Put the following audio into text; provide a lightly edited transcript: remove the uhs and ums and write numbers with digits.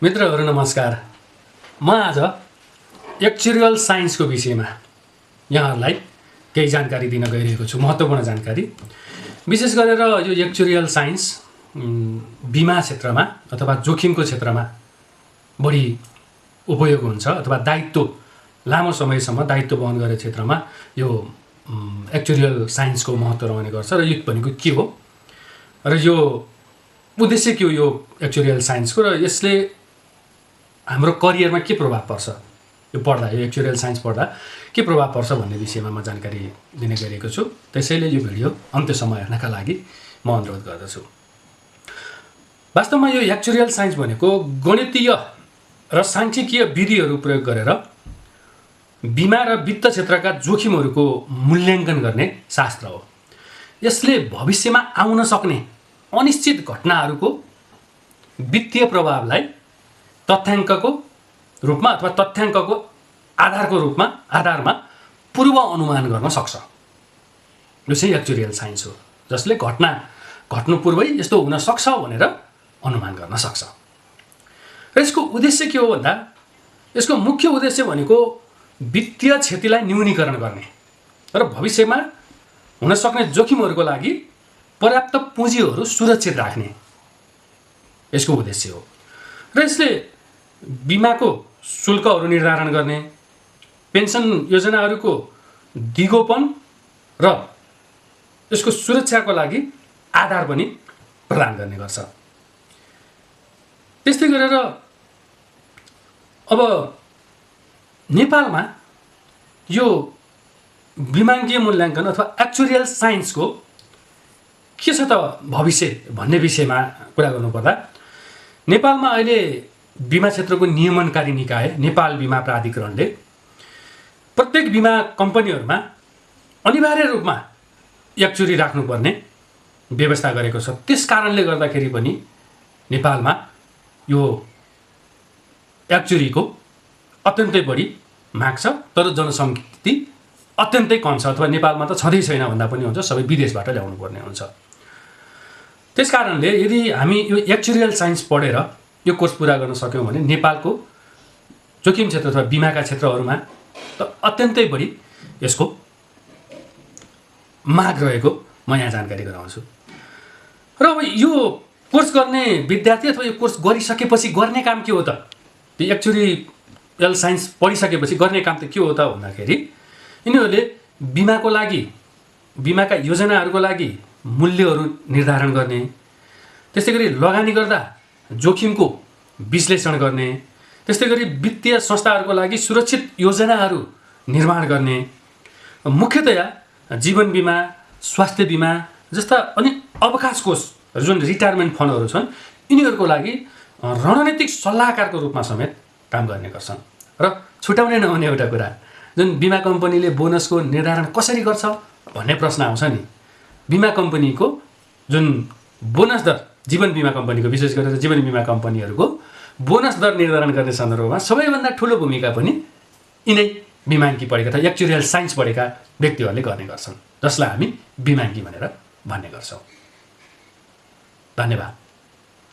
मित्रहरू नमस्कार। म आज एक्चुअल साइन्सको विषयमा यहाँहरूलाई केही जानकारी दिन गइरहेको छु, महत्त्वपूर्ण जानकारी। विशेष गरेर यो एक्चुअल साइन्स बिमा क्षेत्रमा अथवा जोखिमको क्षेत्रमा बढी उपयोग हुन्छ अथवा दायित्व लामो समयसम्म दायित्व वहन गर्ने क्षेत्रमा यो एक्चुअल साइन्सको महत्त्व रहने गर्छ। र यो भनेको के हो र यो उद्देश्य के हो यो एक्चुअल साइन्सको, र यसले हाम्रो करियरमा के प्रभाव पर्छ, यो पढ्दा यो एक्चुअल साइन्स पढ्दा के प्रभाव पर्छ भन्ने विषयमा म जानकारी दिने गरेको छु। त्यसैले यो भिडियो अन्त्यसम्म हेर्नका लागि म अनुरोध गर्दछु। वास्तवमा यो एक्चुअल साइन्स भनेको गणितीय र सांख्यिकीय विधिहरू प्रयोग गरेर बिमा र वित्त क्षेत्रका जोखिमहरूको मूल्याङ्कन गर्ने शास्त्र हो। यसले भविष्यमा आउन सक्ने अनिश्चित घटनाहरूको वित्तीय प्रभावलाई तथ्याङ्कको रूपमा अथवा तथ्याङ्कको आधारमा पूर्व अनुमान गर्न सक्छ। यो चाहिँ एक्चुअल साइन्स हो, जसले घटना घट्नु पूर्वै यस्तो हुन सक्छ भनेर अनुमान गर्न सक्छ। र यसको उद्देश्य के हो भन्दा यसको मुख्य उद्देश्य भनेको वित्तीय क्षतिलाई न्यूनीकरण गर्ने र भविष्यमा हुन सक्ने जोखिमहरूको लागि पर्याप्त पुँजीहरू सुरक्षित राख्ने यसको उद्देश्य हो। र यसले बिमाको शुल्कहरू निर्धारण गर्ने, पेन्सन योजनाहरूको दिगोपन र यसको सुरक्षाको लागि आधार पनि प्रदान गर्ने गर्छ। त्यस्तै गरेर अब नेपालमा यो बिमाङ्कीय मूल्याङ्कन अथवा एक्चुअल साइन्सको के छ त भविष्य भन्ने विषयमा कुरा गर्नुपर्दा नेपालमा अहिले बिमा क्षेत्रको नियमनकारी निकाय नेपाल बिमा प्राधिकरणले प्रत्येक बिमा कम्पनीहरूमा अनिवार्य रूपमा एक्चुरी राख्नुपर्ने व्यवस्था गरेको छ। त्यस कारणले गर्दाखेरि पनि नेपालमा यो एक्चुरीको अत्यन्तै बढी माग छ, तर जनसङ्ख्या अत्यन्तै कम छ, अथवा नेपालमा त छँदै छैन भन्दा पनि हुन्छ, सबै विदेशबाट ल्याउनु पर्ने हुन्छ। त्यस कारणले यदि हामी यो एक्चुअल साइन्स पढेर यो कोर्स पुरा गर्न सक्यौँ भने नेपालको जोखिम क्षेत्र अथवा बिमाका क्षेत्रहरूमा त अत्यन्तै बढी यसको माग रहेको म यहाँ जानकारी गराउँछु। र अब यो कोर्स गर्ने विद्यार्थी अथवा यो कोर्स गरिसकेपछि गर्ने काम के हो त, त्यो एक्चुअल साइन्स पढिसकेपछि गर्ने काम त के हो त भन्दाखेरि यिनीहरूले बिमाको लागि बिमाका योजनाहरूको लागि मूल्यहरू निर्धारण गर्ने, त्यस्तै गरी लगानी गर्दा जोखिमको विश्लेषण गर्ने, त्यस्तै गरी वित्तीय संस्थाहरूको लागि सुरक्षित योजनाहरू निर्माण गर्ने, मुख्यतया जीवन बिमा, स्वास्थ्य बिमा जस्ता अनि अवकाश कोष जुन रिटायरमेन्ट फन्डहरू छन् यिनीहरूको लागि रणनीतिक सल्लाहकारको रूपमा समेत काम गर्ने गर्छन्। र छुटाउनै नहुने एउटा कुरा, जुन बिमा कम्पनीले बोनसको निर्धारण कसरी गर्छ भन्ने प्रश्न आउँछ नि, बिमा कम्पनीको जुन बोनस दर, जीवन बिमा कम्पनीको विशेष गरेर जीवन बिमा कम्पनीहरूको बोनस दर निर्धारण गर्ने सन्दर्भमा सबैभन्दा ठुलो भूमिका पनि यिनै बिमाङ्की पढेका अथवा एक्चुअल साइन्स पढेका व्यक्तिहरूले गर्ने गर्छन्, जसलाई हामी बिमाङ्की भनेर भन्ने गर्छौँ। धन्यवाद।